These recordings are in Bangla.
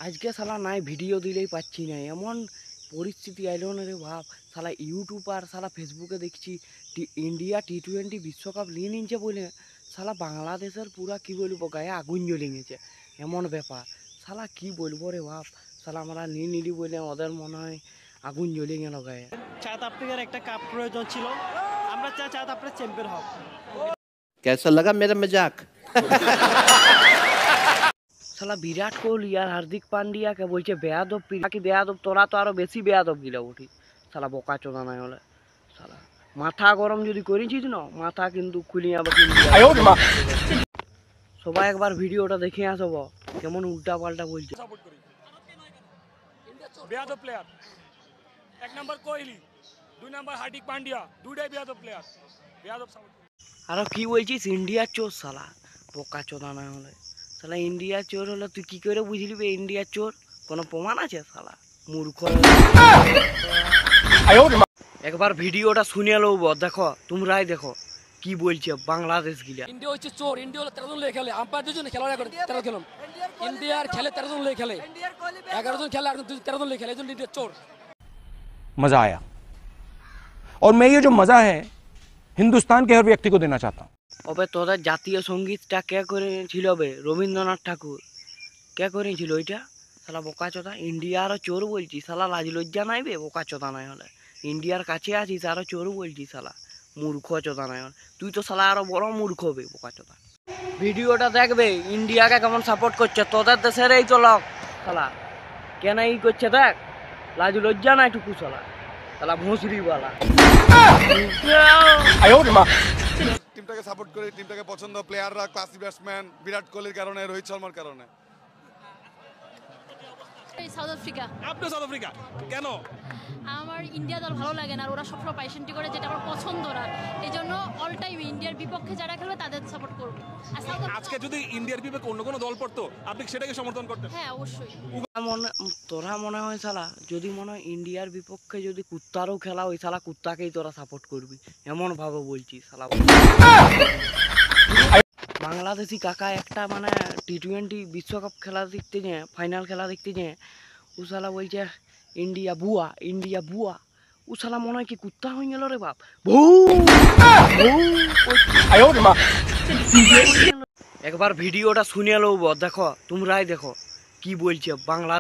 আজকে শালা নাই ভিডিও দিলেই পাচ্ছি না, এমন পরিস্থিতি আইলো না রে ভাব। শালা ইউটিউবার শালা ফেসবুকে দেখছি ইন্ডিয়া টি-20 বিশ্বকাপ নিয়ে নিচ্ছে বলে শালা বাংলাদেশের পুরা কি বলবো গায়ে আগুন জ্বলে গেছে, এমন ব্যাপার। শালা কি বলবো রে বাপ, শালা আমরা নিয়ে নিলি বলে ওদের মনে হয় আগুন জ্বলে গেল গায়ে। সাউথ আফ্রিকার একটা কাপ প্রয়োজন ছিল, আমরা চাই সাউথ আফ্রিকা চ্যাম্পিয়ন হোক। कैसा लगा मेरा मजाक? শালা বিরাট কোহলি আর হার্দিক পান্ডিয়াকে বলছে বেয়াদব, কি বেয়াদব, তোরা তো আরো বেশি বেয়াদব গিলা উঠি। শালা বোকা চোদা নাই হলে শালা মাথা গরম যদি করেছিস না, মাথা কিন্তু খুলি যাবে। সবাই একবার ভিডিওটা দেখে আসব কেমন উল্টা পাল্টা বলছে। বেয়াদব প্লেয়ার, এক নম্বর কোহলি, দুই নম্বর হার্দিক পান্ডিয়া, দুইটাই বেয়াদব প্লেয়ার, বেয়াদব। আরো কি বলছিস ইন্ডিয়ার চোর, শালা বোকা চোদা নাই হলে। শালা ইন্ডিয়ার চোর হলে তুই কি করে বুঝলি ইন্ডিয়ার চোর? কোনো প্রমাণ আছে? শালা মূর্খ। একবার ভিডিওটা শুনে লব, দেখো তোমরাই দেখো কি বলছে বাংলাদেশ গিলা। ইন্ডিয়া হচ্ছে চোর, ইন্ডিয়া হলো 13 জন লেগে খেলে, আম্পায়ার দুজন খেলা করে 13 খেলুন। ইন্ডিয়ার খেলে 13 জন লেগে খেলে, 11 জন খেলে আর 13 জন লেগে খেলে, এজন ইন্ডিয়ার চোর। मजा आया और मैं ये जो मजा है हिंदुस्तान के हर व्यक्ति को देना चाहता हूँ। ওবে তোদের জাতীয় সঙ্গীতটা কে করেছিল বে? রবীন্দ্রনাথ ঠাকুর। কে করেছিল ওইটা? শালা বোকা চোদা, ইন্ডিয়ারও চোর বলছি, শালা লাজ লজ্জা নাই বে? বোকা চোদা নাই হলে ইন্ডিয়ার কাছে আছিস আরো চোর বলছি, শালা মূর্খ চোদা নাই হলে। তুই তো শালা আরো বড় মূর্খ বে, বোকা চোদা। ভিডিওটা দেখবে ইন্ডিয়াকে কেমন সাপোর্ট করছে, তোদের দেশের এই তো লোক শালা কেন ই করছে দেখ, লাজ লজ্জা নাই টুকু শালা, শালা ভুসরিওয়ালা। টিমটাকে সাপোর্ট করি, টিমটাকে পছন্দ, প্লেয়াররা ক্লাসি ব্যাটসম্যান, বিরাট কোহলির কারণে, রোহিত শর্মার কারণে। South Africa. আপনি সাউথ আফ্রিকা কেন? আমার ইন্ডিয়া দল ভালো লাগে না, আর ওরা সবসময় পাইসেন্টি করে, যেটা আমার পছন্দ না। এই জন্য অল টাইম ইন্ডিয়ার বিপক্ষে যারা খেলবে তাদের সাপোর্ট করবো। আর আজকে যদি ইন্ডিয়ার বিপক্ষে অন্য কোনো দল পড়তো আপনি সেটাকে সমর্থন করতেন? হ্যাঁ অবশ্যই। তোরা মনে হয় শালা যদি মনে হয় ইন্ডিয়ার বিপক্ষে যদি কুত্তারও খেলা ওই শালা কুত্তাকেই তোরা সাপোর্ট করবি, এমন ভাবে বলছি শালা। বাংলাদেশি কাকা একটা মানে টি-20 বিশ্বকাপ খেলা দেখতে যে, ফাইনাল খেলা দেখতে যে, ও শালা বলছে ইন্ডিয়া বুয়া, ইন্ডিয়া বুয়া। ও শালা মনে হয় কি কুত্তা হয়ে গেল রে বাপ। একবার ভিডিওটা শুনে লব, দেখো তোমরাই দেখো কি বলছে বাংলা।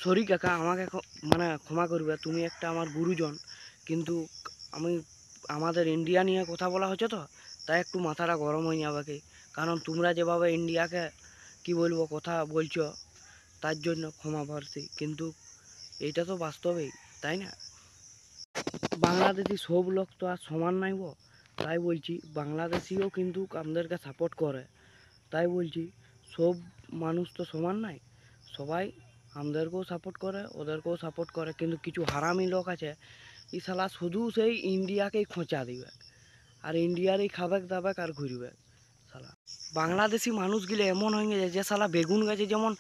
সরি কাকা, আমাকে মানে ক্ষমা করবে, তুমি একটা আমার গুরুজন, কিন্তু আমাদের ইন্ডিয়া নিয়ে কথা বলা হচ্ছে তো, তাই একটু মাথাটা গরম হয়ে যাবে। কারণ তোমরা যেভাবে ইন্ডিয়াকে কি বলবো কথা বলছো, তার জন্য ক্ষমা প্রার্থী, কিন্তু এইটা তো বাস্তবেই, তাই না? বাংলাদেশি সব লোক তো আর সমান নাইব, তাই বলছি বাংলাদেশিও কিন্তু আমাদেরকে সাপোর্ট করে। তাই বলছি সব মানুষ তো সমান নাই, সবাই আমাদেরকেও সাপোর্ট করে, ওদেরকেও সাপোর্ট করে, কিন্তু কিছু হারামি লোক আছে এই শালা শুধু সেই ইন্ডিয়াকেই খোঁচা দিবে আর ইন্ডিয়ারই খাবেক দাবেক আর ঘুরবে শালা। বাংলাদেশি মানুষগুলো এমন হয়ে গেছে যে শালা বেগুন গাছে যেমন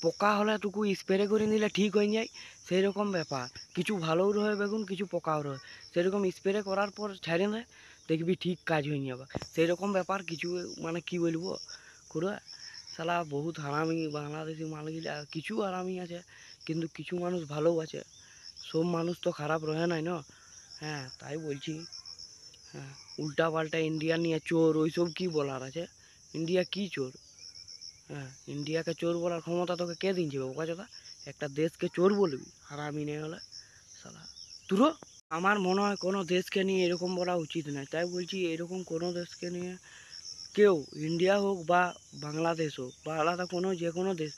পোকা হলে টুকু স্প্রে করে নিলে ঠিক হয়ে যায়, সেই রকম ব্যাপার। কিছু ভালোও রয়ে বেগুন, কিছু পোকাও রয়ে, সেরকম স্প্রে করার পর ছাড়ে দেয়, দেখবি ঠিক কাজ হয়ে যাবে, সেই রকম ব্যাপার। কিছু মানে কি বলবো করে শালা বহুত হারামি বাংলাদেশি মালগুলা। কিছু হারামি আছে কিন্তু কিছু মানুষ ভালোও আছে, সব মানুষ তো খারাপ রয়ে নাই না। হ্যাঁ তাই বলছি, হ্যাঁ উল্টা পাল্টা ইন্ডিয়া নিয়ে চোর ওইসব কি বলার আছে? ইন্ডিয়া কি চোর? হ্যাঁ ইন্ডিয়াকে চোর বলার ক্ষমতা তোকে কে দিন যাবে বোকা চোদা? একটা দেশকে চোর বলবি হারামি নেই হলে শালা তুরো। আমার মনে হয় কোনো দেশকে নিয়ে এরকম বলা উচিত নয়, তাই বলছি এরকম কোনো দেশকে নিয়ে কেউ, ইন্ডিয়া হোক বা বাংলাদেশ হোক বা আলাদা কোনো যে কোনো দেশ,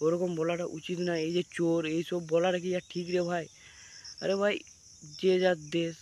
ওরকম বলাটা উচিত নয়। এই যে চোর এইসব বলাটা কি আর ঠিক রে ভাই? আরে ভাই যে যার দেশ।